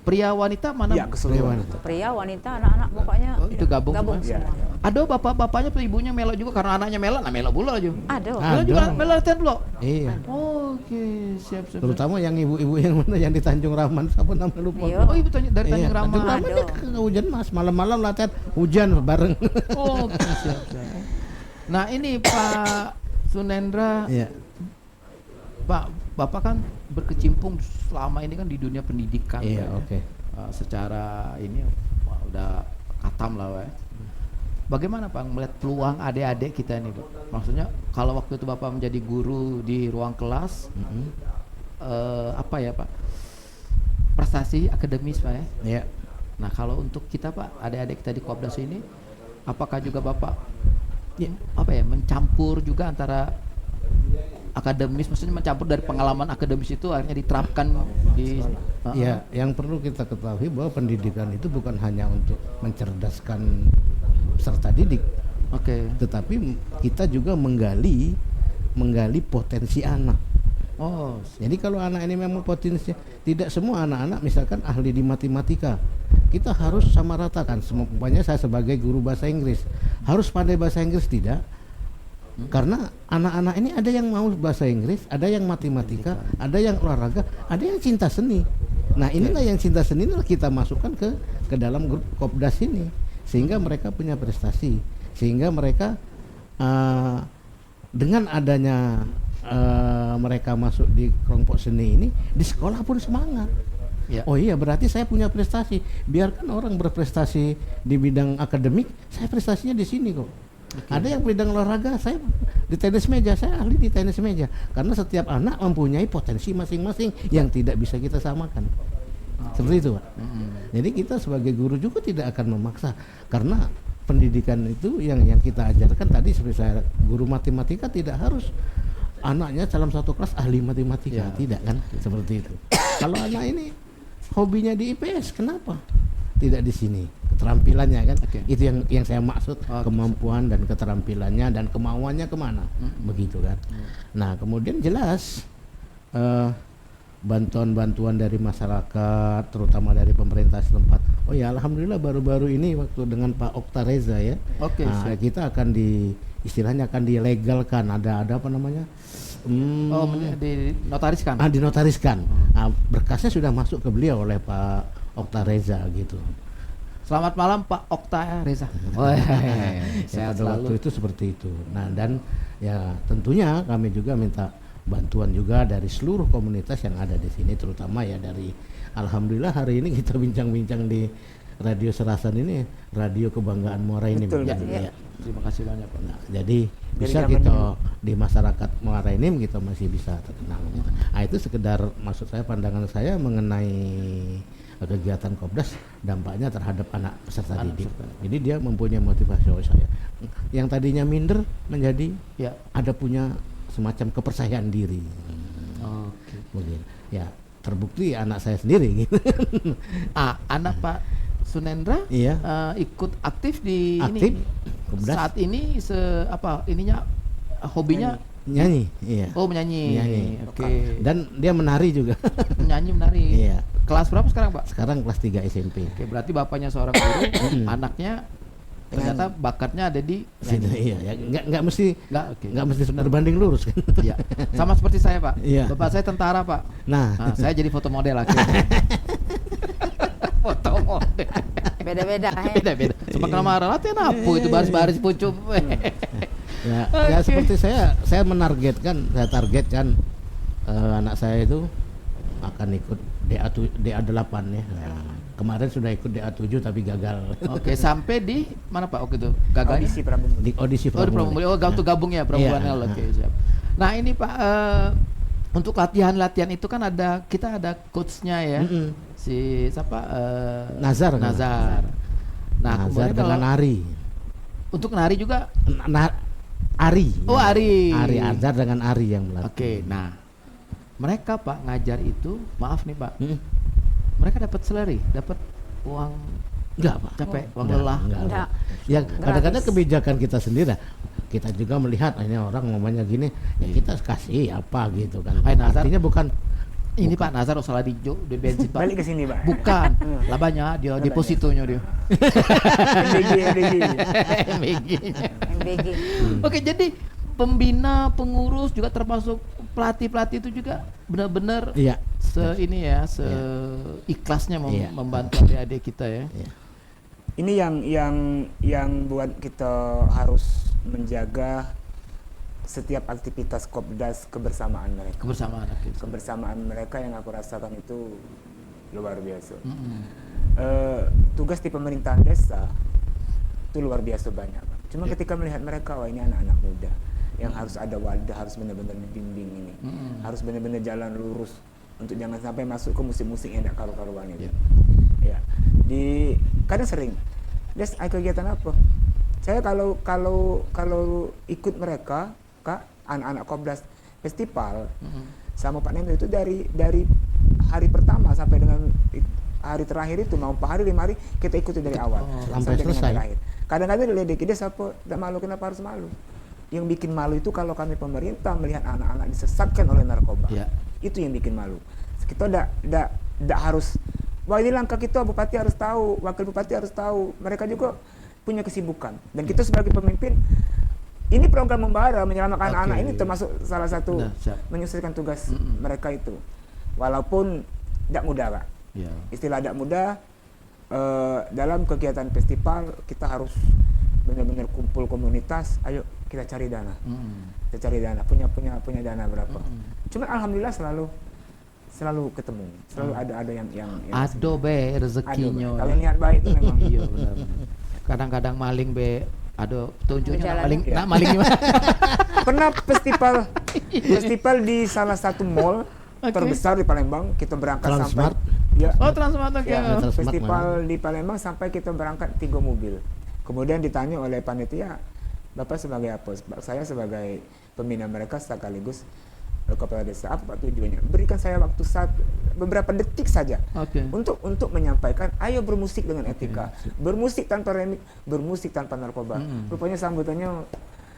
pria wanita mana? Ya, keseluruhan. Pria wanita anak-anak pokoknya itu gabung ya. Ada bapak-bapaknya atau ibunya melo juga karena anaknya melo, melo pula aja. Ada juga melo latihan dulu. Iya. Oke, siap. Terutama yang ibu-ibu yang mana yang di Tanjung Rahman, siapa namanya lupa. Oh, ibu dari Tanjung Rahman. Tanjung Rahman dia hujan Mas, malam-malam latihan hujan bareng. Oke, siap. Nah, ini Pak Sunendra. Iya. Pak, Bapak kan berkecimpung selama ini kan di dunia pendidikan. Iya, oke. Secara ini udah katam lah, ya. Bagaimana Pak melihat peluang adik-adik kita ini, Pak? Maksudnya kalau waktu itu Bapak menjadi guru di ruang kelas, apa ya Pak? Prestasi akademis Pak ya? Iya. Nah kalau untuk kita Pak, adik-adik kita di Kopdas ini, apakah juga Bapak mencampur juga antara akademis, maksudnya mencampur dari pengalaman akademis itu akhirnya diterapkan di ya, yang perlu kita ketahui bahwa pendidikan itu bukan hanya untuk mencerdaskan peserta didik, tetapi kita juga menggali potensi anak. Jadi kalau anak ini memang potensi, tidak semua anak-anak misalkan ahli di matematika, kita harus sama ratakan. Semuanya saya sebagai guru bahasa Inggris harus pandai bahasa Inggris, tidak. Karena anak-anak ini ada yang mau bahasa Inggris, ada yang matematika, ada yang olahraga, ada yang cinta seni. Nah inilah yang cinta seni inilah kita masukkan ke dalam grup Kopdas ini, sehingga mereka punya prestasi, sehingga mereka dengan adanya mereka masuk di kelompok seni ini, di sekolah pun semangat. Oh iya, berarti saya punya prestasi. Biarkan orang berprestasi di bidang akademik, saya prestasinya di sini kok. Ada yang bidang olahraga, saya di tenis meja, saya ahli di tenis meja. Karena setiap anak mempunyai potensi masing-masing yang tidak bisa kita samakan. Seperti itu Pak. Jadi kita sebagai guru juga tidak akan memaksa, karena pendidikan itu yang kita ajarkan tadi, seperti saya guru matematika tidak harus anaknya dalam satu kelas ahli matematika, tidak kan, seperti itu. Kalau anak ini hobinya di IPS, kenapa tidak di sini? Keterampilannya kan, itu yang saya maksud, kemampuan dan keterampilannya dan kemauannya kemana, begitu kan. Nah kemudian jelas bantuan-bantuan dari masyarakat, terutama dari pemerintah setempat. Oh ya, alhamdulillah baru-baru ini waktu dengan Pak Okta Reza ya, kita akan istilahnya akan dilegalkan, ada apa namanya? Dinotariskan. Dinotariskan. Berkasnya sudah masuk ke beliau oleh Pak Okta Reza gitu. Selamat malam Pak Okta Reza. Pada waktu itu seperti itu. Nah, dan ya tentunya kami juga minta bantuan juga dari seluruh komunitas yang ada di sini, terutama ya dari, alhamdulillah hari ini kita bincang-bincang di Radio Serasan ini, radio kebanggaan Muara Enim. Betul. Ya. Terima kasih banyak Pak. Nah, jadi bisa kita di masyarakat Muara Enim kita masih bisa terkenal. Nah, itu sekedar maksud saya, pandangan saya mengenai kegiatan Kopdas, dampaknya terhadap anak peserta didik. Jadi dia mempunyai motivasi saya. Yang tadinya minder menjadi ada punya semacam kepercayaan diri. Mungkin ya terbukti anak saya sendiri gitu. Anak Pak Sunendra ikut aktif di aktif, ini. Kopdas. Saat ini hobinya nyanyi. Iya. Oh, menyanyi. Oke. Dan dia menari juga. menari. Iya. Kelas berapa sekarang, Pak? Sekarang kelas 3 SMP. Oke, berarti bapaknya seorang guru, anaknya ternyata bakatnya ada di iya, ya. Nggak mesti berbanding lurus kan. Iya. Sama seperti saya, Pak. Iya. Bapak saya tentara, Pak. Nah, saya jadi foto model akhirnya. Foto model. Beda-beda. Beda-beda. Semakin lama latihan apa itu baris-baris pucuk. Ya seperti saya targetkan anak saya itu akan ikut DA8 ya. Nah, kemarin sudah ikut DA7 tapi gagal. Oke, sampai di mana Pak waktu itu? Gagal Audisi Pramugari. Di audisi Pramugari. Gabung ya Pramugari. Oke, siap. Nah, ini Pak untuk latihan itu kan kita ada coachnya ya. Si siapa? Nazar. Nah, Nazar dengan Ari. Untuk nari juga Ari. Oh, Ari. Ari Azhar dengan Ari yang melatih. Oke, nah mereka Pak ngajar itu, maaf nih Pak, mereka dapat salary, dapat uang enggak Pak? Capek, uang lelah. Enggak. Ya kadang-kadang kebijakan kita sendiri. Kita juga melihat ini orang ngomongnya gini, ya kita kasih apa gitu kan. Artinya bukan ini Pak Nazar salah di bensin Pak. Balik ke sini Pak. Bukan, labanya dia depositonya dia. MBG. Oke, jadi pembina, pengurus juga termasuk pelatih itu juga benar-benar ikhlasnya membantu adik-adik kita ya. Ini yang buat kita harus menjaga setiap aktivitas Kopdas, kebersamaan mereka. Kebersamaan mereka yang aku rasakan itu luar biasa. Tugas di pemerintahan desa itu luar biasa banyak. Cuma ketika melihat mereka, wah ini anak-anak muda yang harus ada wadah, harus benar-benar dibimbing ini, harus benar-benar jalan lurus untuk jangan sampai masuk ke musik-musik yang tidak karu-karuan itu. Ya, kadang sering, kegiatan apa? Saya kalau ikut mereka, Kak, anak-anak Kopdas festival sama Pak Nendo itu dari hari pertama sampai dengan hari terakhir itu mau 4 hari 5 hari kita ikuti dari awal sampai selesai. Terakhir. Kadang-kadang diledek dia siapa tidak malu, kenapa harus malu? Yang bikin malu itu kalau kami pemerintah melihat anak-anak disesatkan oleh narkoba. Itu yang bikin malu. Kita tidak harus, wah ini langkah kita, bupati harus tahu, wakil bupati harus tahu. Mereka juga punya kesibukan dan kita sebagai pemimpin ini program membara menyelamatkan anak-anak ini termasuk salah satu menyelesaikan tugas mereka itu, walaupun tidak mudah Pak. Istilah tidak mudah dalam kegiatan festival kita harus benar-benar kumpul komunitas, ayo kita cari dana, kita cari dana, punya dana berapa. Cuma alhamdulillah selalu ketemu, selalu ada yang ado be rezekinya. Kalau niat baik itu memang. Iya benar. Kadang-kadang maling be, ada tunjuknya maling, maling gimana? Pernah festival di salah satu mall terbesar di Palembang, kita berangkat Transmart. sampai Transmart festival di Palembang sampai kita berangkat 3 mobil. Kemudian ditanya oleh panitia, Bapak sebagai apa? Saya sebagai pembina mereka sekaligus kepala desa. Apa Pak tujuannya? Berikan saya waktu beberapa detik saja untuk menyampaikan, ayo bermusik dengan etika, bermusik tanpa remik, bermusik tanpa narkoba. Rupanya sambutannya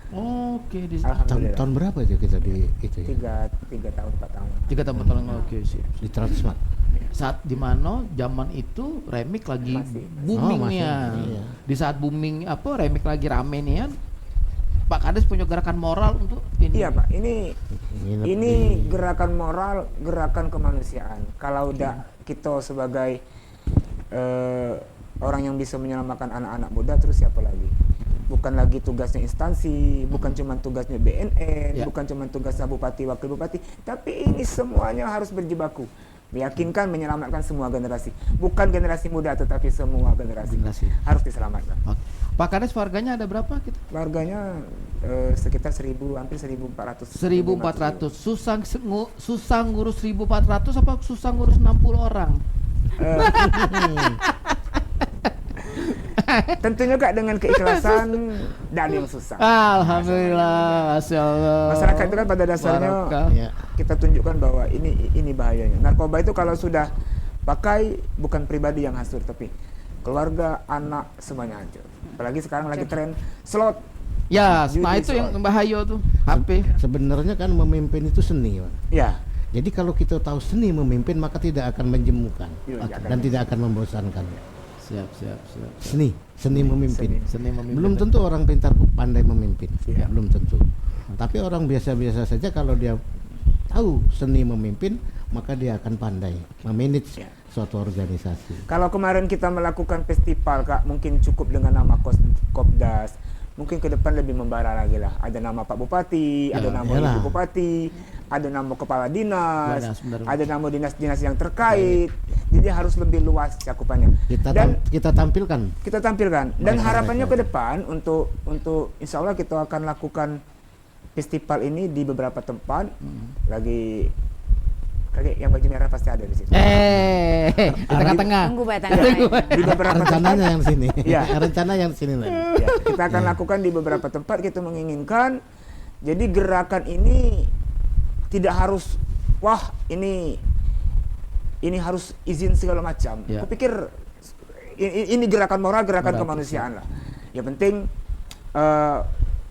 Oke, di Alhamdulillah. Tahun berapa aja kita di itu ya? 3 tahun 4 tahun. 3 tahun pertama. Oke sih. Di Transmart. Saat di mana zaman itu remix lagi Masih. boomingnya. Iya. Di saat booming remix lagi rame nih kan. Pak Kades punya gerakan moral untuk ini. Iya Pak, ini Nginep gerakan moral, gerakan kemanusiaan. Kalau udah kita sebagai orang yang bisa menyelamatkan anak-anak muda, terus siapa lagi? Bukan lagi tugasnya instansi, bukan cuma tugasnya BNN, bukan cuma tugasnya bupati, wakil bupati, tapi ini semuanya harus berjibaku. Meyakinkan, menyelamatkan semua generasi. Bukan generasi muda, tetapi semua generasi. Harus diselamatkan. Oke. Pak Kades warganya ada berapa kita? Warganya sekitar 1000, hampir 1400. 1400. Susah ngurus 1400 apa susah ngurus 60 orang? Tentunya Kak dengan keikhlasan dan yang susah. Alhamdulillah, Masya Allah. Masyarakat itu kan pada dasarnya kita tunjukkan bahwa ini bahayanya. Narkoba itu kalau sudah pakai bukan pribadi yang hancur, tapi keluarga, anak semuanya hancur. Apalagi sekarang lagi tren slot. Ya, judi, nah itu yang bahaya tuh. HP. Sebenarnya kan memimpin itu seni, Pak. Ya. Jadi kalau kita tahu seni memimpin maka tidak akan menjemukan Iya, dan tidak akan membosankan. Siap. Seni memimpin. Seni memimpin. Belum tentu orang pintar pandai memimpin, Iya. belum tentu. Tapi orang biasa-biasa saja kalau dia tahu seni memimpin maka dia akan pandai memanage suatu organisasi. Kalau kemarin kita melakukan festival Kak, mungkin cukup dengan nama Kopdas. Mungkin ke depan lebih membara lagi lah. Ada nama Pak Bupati, ada nama Ibu Bupati, ada nama Kepala Dinas, ada nama dinas-dinas yang terkait. Jadi harus lebih luas cakupannya. Kita tampilkan. Dan harapannya ke depan untuk insya Allah kita akan lakukan festival ini di beberapa tempat. Lagi yang baju merah pasti ada di situ. Di tengah-tengah. Tunggu Pak, Di beberapa rencananya yang sini. Ya. Rencana yang sini lagi. Ya, kita akan lakukan di beberapa tempat. Kita menginginkan jadi gerakan ini tidak harus ini harus izin segala macam. Kupikir ini gerakan moral, gerakan kemanusiaan lah. Yang penting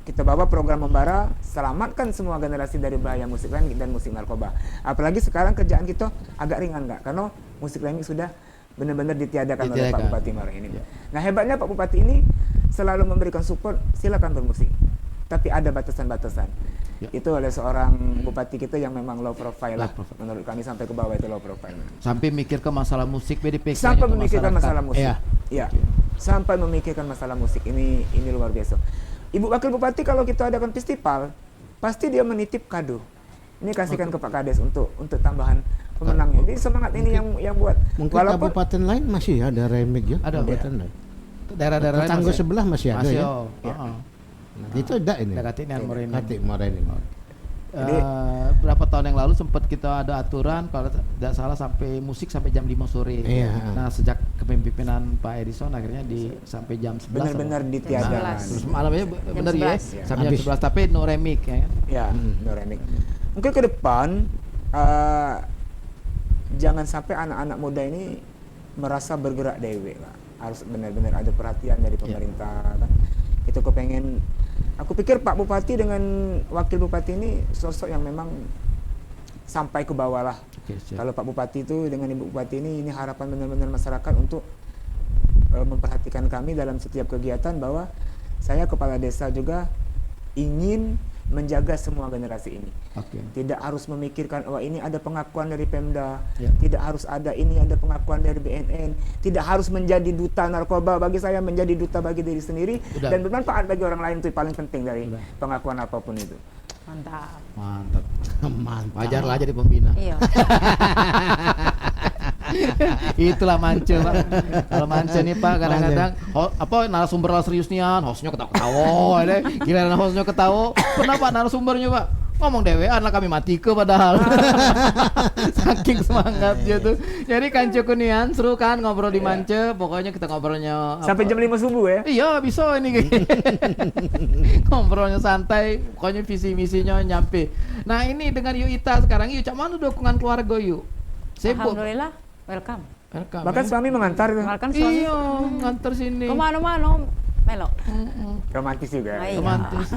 kita bawa program membara, selamatkan semua generasi dari bahaya musik remix dan musik narkoba. Apalagi sekarang kerjaan kita agak ringan nggak, karena musik remix sudah benar-benar ditiadakan oleh Pak Bupati Malang ini. Nah hebatnya Pak Bupati ini selalu memberikan support, silakan bermusik, tapi ada batasan-batasan. Itu oleh seorang bupati kita yang memang low profile lah. Menurut kami sampai ke bawah itu low profile. Sampai mikir ke masalah musik BDP. Sampai memikirkan masalah musik. Ya. Sampai memikirkan masalah musik. Ini luar biasa. Ibu Wakil Bupati kalau kita adakan festival, pasti dia menitip kado. Ini kasihkan ke Pak Kades untuk tambahan pemenangnya. Jadi semangat ini yang buat. Mungkin kabupaten lain masih ada remix ya. Ada kabupaten lain. Daerah-daerah lain tetangga sebelah masih ada ya. Nah, itu ada ini. Dekatinan Morenin. Berapa tahun yang lalu sempat kita ada aturan kalau tidak salah sampai musik sampai jam 5 sore. Nah, sejak kepemimpinan Pak Edison akhirnya sampai jam 11. Benar-benar ditiadakan. Terus malamnya benar ya. Sampai jam 11 tapi no remix ya. Ya, no remix. Mungkin ke depan jangan sampai anak-anak muda ini merasa bergerak dewe lah. Harus benar-benar ada perhatian dari pemerintah kan. Itu aku pikir Pak Bupati dengan Wakil Bupati ini sosok yang memang sampai ke bawah lah. Kalau Pak Bupati itu dengan Ibu Bupati ini harapan benar-benar masyarakat untuk memperhatikan kami dalam setiap kegiatan, bahwa saya kepala desa juga ingin menjaga semua generasi ini. Tidak harus memikirkan ini ada pengakuan dari Pemda, tidak harus ada pengakuan dari BNN, tidak harus menjadi duta narkoba. Bagi saya menjadi duta bagi diri sendiri dan bermanfaat bagi orang lain itu paling penting dari pengakuan apapun itu. Mantap. Wajar lah jadi pembina. Iya. Itulah Mance Pak. Kalau Mance nih Pak kadang-kadang narasumber serius nian, hostnya ketawa deh. Giliran hostnya ketawa, pernah Pak narasumbernya Pak ngomong dewean lah, kami mati ke padahal. Saking semangatnya tuh. Jadi Kanco Kunian seru kan ngobrol di Mance. Pokoknya kita ngobrolnya sampai jam 5 subuh ya. Iya bisa ini. Ngobrolnya santai, pokoknya visi misinya nyampe. Nah ini dengan Ita sekarang, cak mana dukungan keluarga Alhamdulillah, welcome. Bahkan suami mengantar. Bahkan suami ngantar sini. Kemana-mana melok. Romantis juga. Ah, iya. Romantis.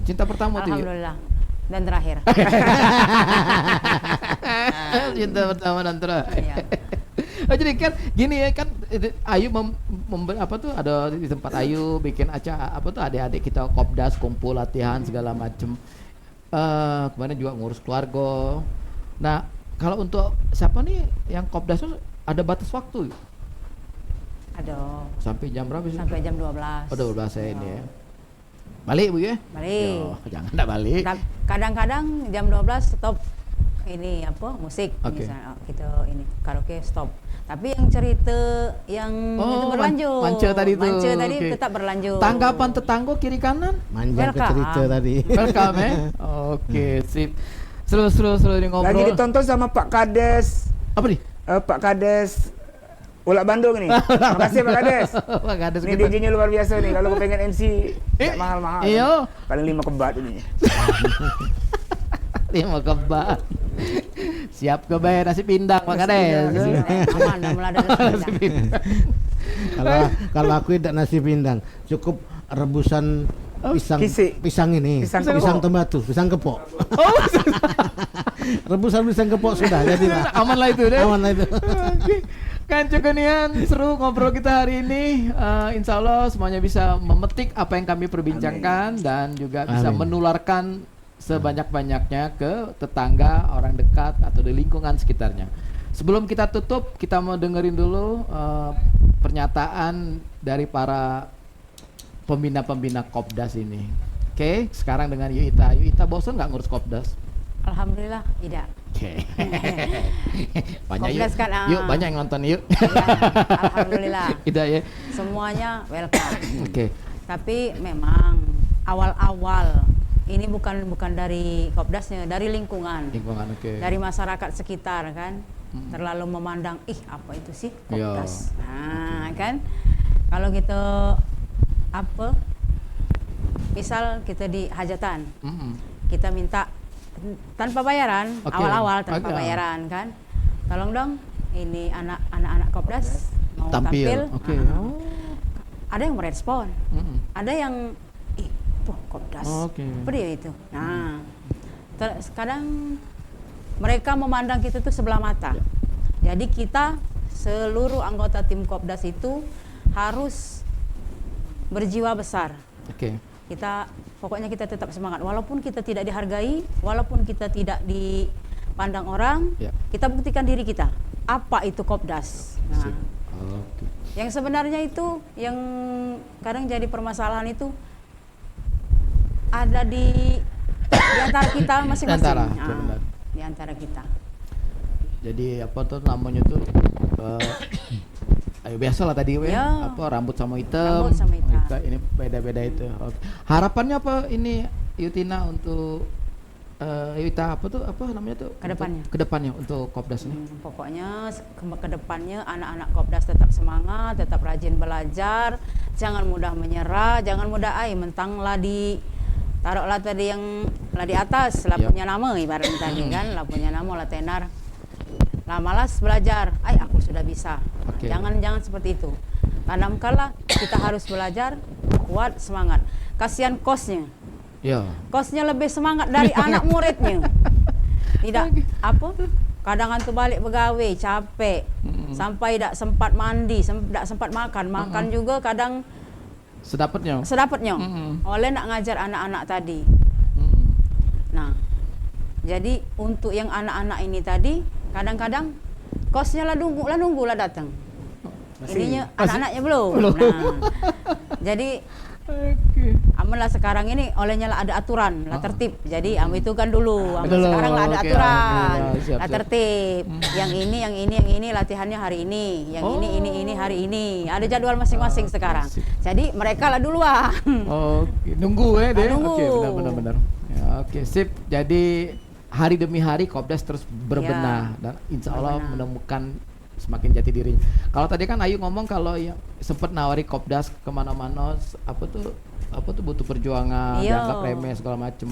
Cinta pertama tuh. Alhamdulillah. Dan terakhir. Cinta pertama dan terakhir. Iya. Oh, jadi kan gini ya kan Ayu apa tuh ada di tempat Ayu bikin acara apa tuh adik-adik kita kopdas kumpul latihan segala macem. Kemarin juga ngurus keluarga. Nah kalau untuk siapa nih yang kopdas tuh ada batas waktu? Ada. Sampai jam berapa sih? Sampai jam 12. Oh 12 ya ini ya. Balik Bu ya? Balik. Yo, jangan enggak balik. Kadang-kadang jam 12 stop ini apa musik Oke. misalnya kita ini karaoke stop. Tapi yang cerita yang itu berlanjut. Mance tadi tuh. Mance tadi Oke. tetap berlanjut. Tanggapan tetangga kiri kanan? Manjang ke Welcome. cerita tadi. Welcome ya. Oke, sip. Seru ini ngobrol. Lagi ditonton sama Pak Kades. Apa nih? Pak Kades Ulak Bandung nih. Makasih Pak Kades. Pak Kades Ini kita. DJ-nya luar biasa nih. Kalau pengen MC nggak mahal-mahal. Iya. Paling 5 kebat ini. 5 kebab. Siap kebayar nasi pindang Pak Kades. Aman, dah mulai ada Kalau aku tidak nasi pindang, cukup rebusan pisang ini, pisang tembatu, pisang kepok. Rebusan pisang kepok sudah jadi lah. Aman lah itu deh. Aman lah itu. Oke. Kan cekenian seru ngobrol kita hari ini. Insya Allah semuanya bisa memetik apa yang kami perbincangkan dan juga bisa Amin. menularkan sebanyak-banyaknya ke tetangga, orang dekat atau di lingkungan sekitarnya. Sebelum kita tutup, kita mau dengerin dulu pernyataan dari para pembina-pembina Kopdas ini. Oke, sekarang dengan Yuita. Yuita bosan nggak ngurus Kopdas? Alhamdulillah tidak. Oke. Banyak yuk. Kopdas kan, Yuk banyak yang nonton yuk. Iya, alhamdulillah. Tidak ya. Semuanya welcome. Oke. Tapi memang awal-awal ini bukan dari Kopdasnya, dari lingkungan. Lingkungan oke. Dari masyarakat sekitar kan. Terlalu memandang, apa itu sih Kopdas? Nah, kan kalau kita apa? Misal kita di hajatan. Kita minta tanpa bayaran, Oke. awal-awal tanpa Oke. bayaran kan. Tolong dong ini anak-anak Kopdas mau tampil. Oke. Ada yang merespon. Ada yang Kopdas. Oke. Apa dia itu? Nah, kadang mereka memandang kita itu sebelah mata. Jadi kita seluruh anggota tim Kopdas itu harus berjiwa besar. Oke. Pokoknya kita tetap semangat walaupun kita tidak dihargai, walaupun kita tidak dipandang orang, kita buktikan diri kita. Apa itu Kopdas? Nah, Oke. yang sebenarnya itu yang kadang jadi permasalahan itu ada di antara kita masing-masing. Di antara kita. Jadi apa tuh namanya tuh ayo biasa lah tadi Ya. apa rambut sama hitam. Rambut sama hitam. Ini beda-beda itu. Oke. Harapannya apa ini Yutina untuk Yuta apa namanya tuh? Kedepannya untuk Kopdas ini. Pokoknya kedepannya anak-anak Kopdas tetap semangat, tetap rajin belajar, jangan mudah menyerah, jangan mudah mentang lah taruhlah tadi yang lah di atas lah punya nama ibaratnya tadi kan, lah punya nama lah tenar. Lah malas belajar, aku sudah bisa. Oke. Jangan seperti itu. Tanamkanlah kita harus belajar, kuat, semangat. Kasihan kosnya. Ya. Kosnya lebih semangat dari anak muridnya. Tidak kadang antu balik begawe capek. Sampai tidak sempat mandi, tidak sempat makan juga kadang Sedapatnya. Oleh nak ngajar anak-anak tadi. Nah, jadi untuk yang anak-anak ini tadi kadang-kadang kosnya lah nunggu datang. Ininya anak-anaknya belum. Nah, jadi amanlah sekarang ini olehnya lah ada aturan, lah tertib. Jadi itu kan dulu. Sekarang lah ada aturan, lah tertib. Yang ini latihannya hari ini. Yang ini hari ini. Ada jadwal masing-masing sekarang. Jadi mereka lah duluan. Oke, nunggu deh. Nunggu. Oke, benar. Ya, oke, sip. Jadi hari demi hari Kopdas terus berbenah dan insya Allah menemukan semakin jati dirinya. Kalau tadi kan Ayu ngomong kalau yang sempat nawari Kopdas kemana-mana apa tuh butuh perjuangan, dianggap remeh segala macem.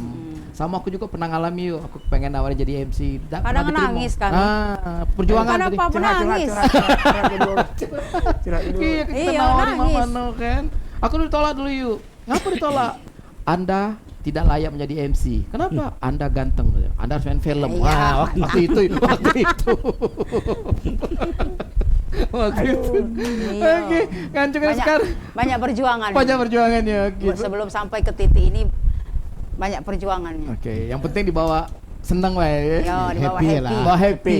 Sama aku juga pernah ngalami aku pengen nawari jadi MC. Kadang nangis kan. Perjuangan tadi. Kenapa nangis? Iya, kita nawari mana kan. Aku ditolak dulu yuk. Ngapa ditolak? Anda tidak layak menjadi MC. Kenapa? Anda ganteng. Anda harus main film. Wah, waktu itu. Waktu itu. Oke, Kancukan sekarang banyak perjuangan. Banyak perjuangannya. Gitu. Sebelum sampai ke titik ini banyak perjuangannya. Oke, yang penting dibawa senang lah ya. Ya, dibawa Happy happy. lah. Bawa happy.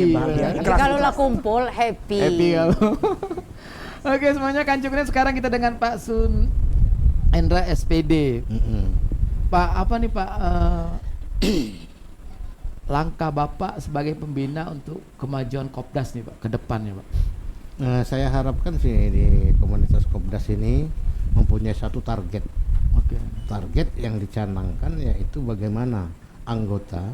Jadi kalau lah kumpul happy. Happy kalau. Oke, semuanya Kancukan sekarang kita dengan Pak Sun Endra SPD. Pak, apa nih Pak langkah Bapak sebagai pembina untuk kemajuan Kopdas nih Pak ke depannya Pak? Saya harapkan sih di komunitas Kopdas ini mempunyai satu target. Target yang dicanangkan yaitu bagaimana anggota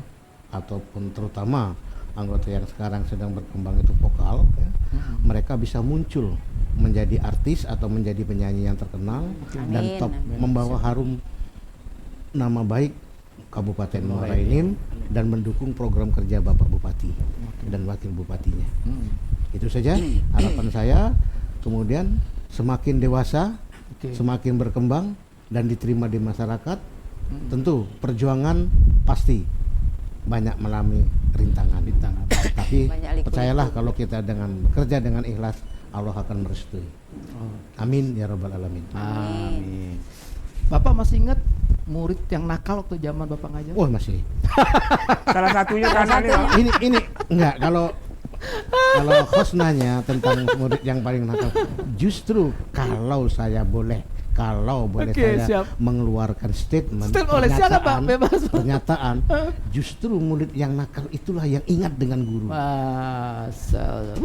ataupun terutama anggota yang sekarang sedang berkembang itu vokal, ya, mereka bisa muncul menjadi artis atau menjadi penyanyi yang terkenal dan top, membawa harum nama baik Kabupaten Muara Enim dan mendukung program kerja Bapak Bupati dan Wakil Bupatinya. Itu saja harapan saya. Kemudian semakin dewasa, semakin berkembang dan diterima di masyarakat, tentu perjuangan pasti banyak mengalami rintangan. Tapi percayalah kalau kita dengan bekerja dengan ikhlas, Allah akan merestui. Amin ya rabbal alamin. Amin. Bapak masih ingat murid yang nakal waktu zaman Bapak ngajar? Wah, masih. Salah satunya karena Ini enggak, kalau host nanya tentang murid yang paling nakal, justru kalau boleh saya mengeluarkan statement pernyataan, justru murid yang nakal itulah yang ingat dengan guru. Masalah.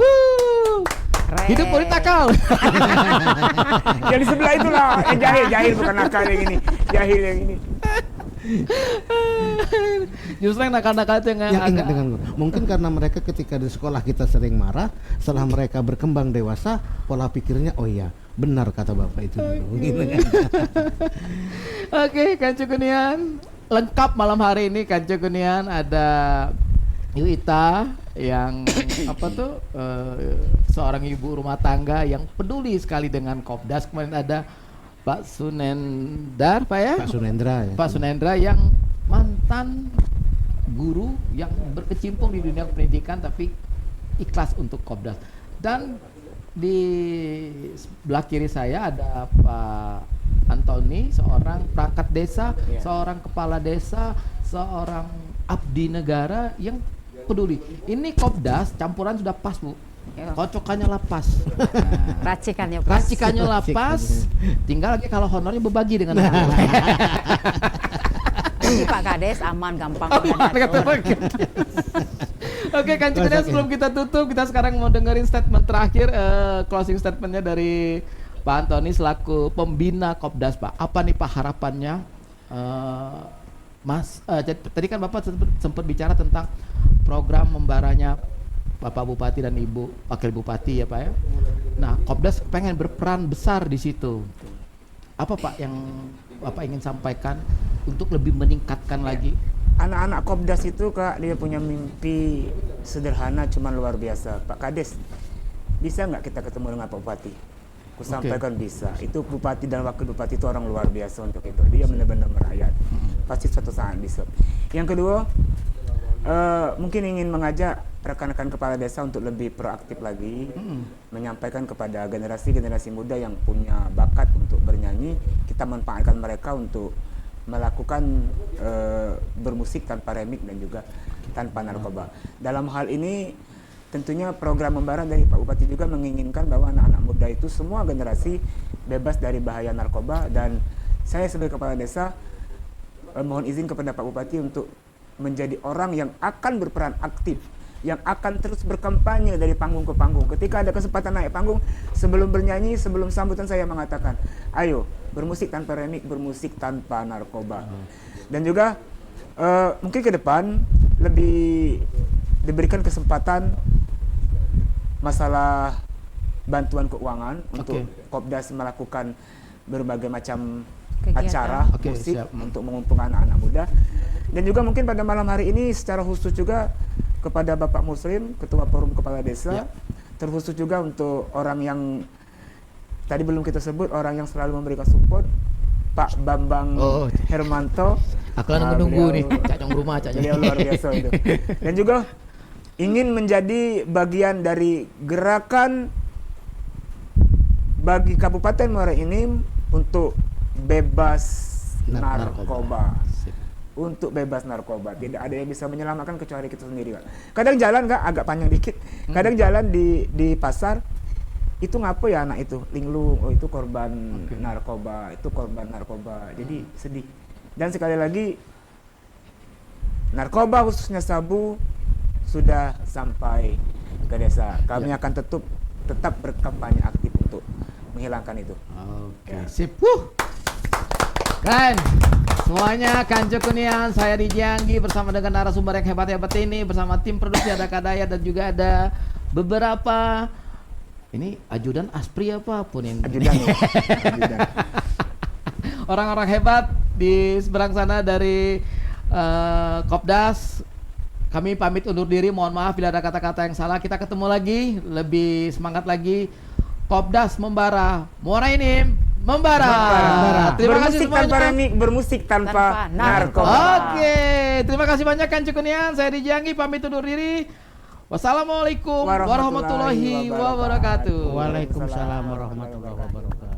Hidup murid nakal. yang di sebelah itulah yang jahil bukan nakal yang ini, jahil yang ini. Justru yang nakal-nakal itu yang ingat dengan guru. Mungkin karena mereka ketika di sekolah kita sering marah, setelah mereka berkembang dewasa, pola pikirnya oh iya, benar kata Bapak itu dulu. Gitu kan. Oke, Kancukunian lengkap malam hari ini. Kancukunian ada Yuita yang seorang ibu rumah tangga yang peduli sekali dengan Kopdas. Kemudian ada Pak Sunendar, Pak ya? Pak Sunendra ya. Pak Sunendra yang mantan guru yang berkecimpung di dunia pendidikan tapi ikhlas untuk Kopdas. Dan di sebelah kiri saya ada Pak Antoni, seorang perangkat desa, seorang kepala desa, seorang abdi negara yang peduli. Ini Kopdas campuran sudah pas, Bu. Kocokannya lapas. Racikannya pas. Racikannya lapas. Tinggal lagi kalau honornya berbagi dengan aku. Jadi Pak Kades aman, gampang. Oke, Kancukan, sebelum kita tutup, kita sekarang mau dengerin statement terakhir, closing statementnya dari Pak Antoni selaku pembina Kopdas, Pak. Apa nih Pak harapannya? Tadi kan Bapak sempat bicara tentang program membaranya Bapak Bupati dan Ibu Wakil Bupati ya Pak ya. Nah, Kopdas pengen berperan besar di situ. Apa Pak yang Bapak ingin sampaikan untuk lebih meningkatkan lagi? Anak-anak Kopdas itu Kak, dia punya mimpi sederhana cuman luar biasa. Pak Kades, bisa nggak kita ketemu dengan Pak Bupati? Aku sampaikan bisa. Itu Bupati dan Wakil Bupati itu orang luar biasa untuk itu. Dia benar-benar merayat. Pasti suatu saat bisa. Yang kedua, mungkin ingin mengajak rekan-rekan kepala desa untuk lebih proaktif lagi, menyampaikan kepada generasi-generasi muda yang punya bakat untuk bernyanyi, kita manfaatkan mereka untuk melakukan bermusik tanpa remik dan juga tanpa narkoba. Dalam hal ini tentunya program membara dari Pak Bupati juga menginginkan bahwa anak-anak muda itu semua generasi bebas dari bahaya narkoba, dan saya sebagai kepala desa mohon izin kepada Pak Bupati untuk menjadi orang yang akan berperan aktif, yang akan terus berkampanye dari panggung ke panggung. Ketika ada kesempatan naik panggung, sebelum bernyanyi, sebelum sambutan saya mengatakan, ayo bermusik tanpa remik, bermusik tanpa narkoba. Dan juga mungkin ke depan lebih diberikan kesempatan masalah bantuan keuangan untuk Kopdas melakukan berbagai macam acara musik untuk mengumpulkan anak-anak muda. Dan juga mungkin pada malam hari ini secara khusus juga kepada Bapak Muslim, Ketua Forum Kepala Desa, terkhusus juga untuk orang yang tadi belum kita sebut orang yang selalu memberikan support, Pak Bambang Hermanto. Aku menunggu nih, Cak Nyong rumah, Cak Beliau luar biasa itu. Dan juga ingin menjadi bagian dari gerakan bagi Kabupaten Muara Enim untuk bebas narkoba. Untuk bebas narkoba. Tidak ada yang bisa menyelamatkan kecuali kita sendiri, Pak. Kadang jalan, Kak, agak panjang dikit. Kadang jalan di pasar, itu ngapa ya anak itu? Linglung, oh itu korban narkoba, itu korban narkoba. Jadi sedih. Dan sekali lagi, narkoba khususnya sabu sudah sampai ke desa. Kami akan tetap berkampanye aktif untuk menghilangkan itu. Oke, sip. Kan, semuanya Kanco Kunian, saya di Janggi bersama dengan narasumber yang hebat-hebat ini, bersama tim produksi ada Kadaya dan juga ada beberapa ini ajudan aspri apapun ini. Ajudan. Orang-orang hebat di seberang sana dari Kopdas. Kami pamit undur diri, mohon maaf bila ada kata-kata yang salah. Kita ketemu lagi, lebih semangat lagi. Kopdas membara, Muara Enim membara. Terima kasih semuanya. Bermusik tanpa narkoba. Oke, terima kasih banyak Kanco Kunian. Saya di Janggi pamit undur diri. Wassalamualaikum warahmatullahi wabarakatuh. Waalaikumsalam warahmatullahi wabarakatuh.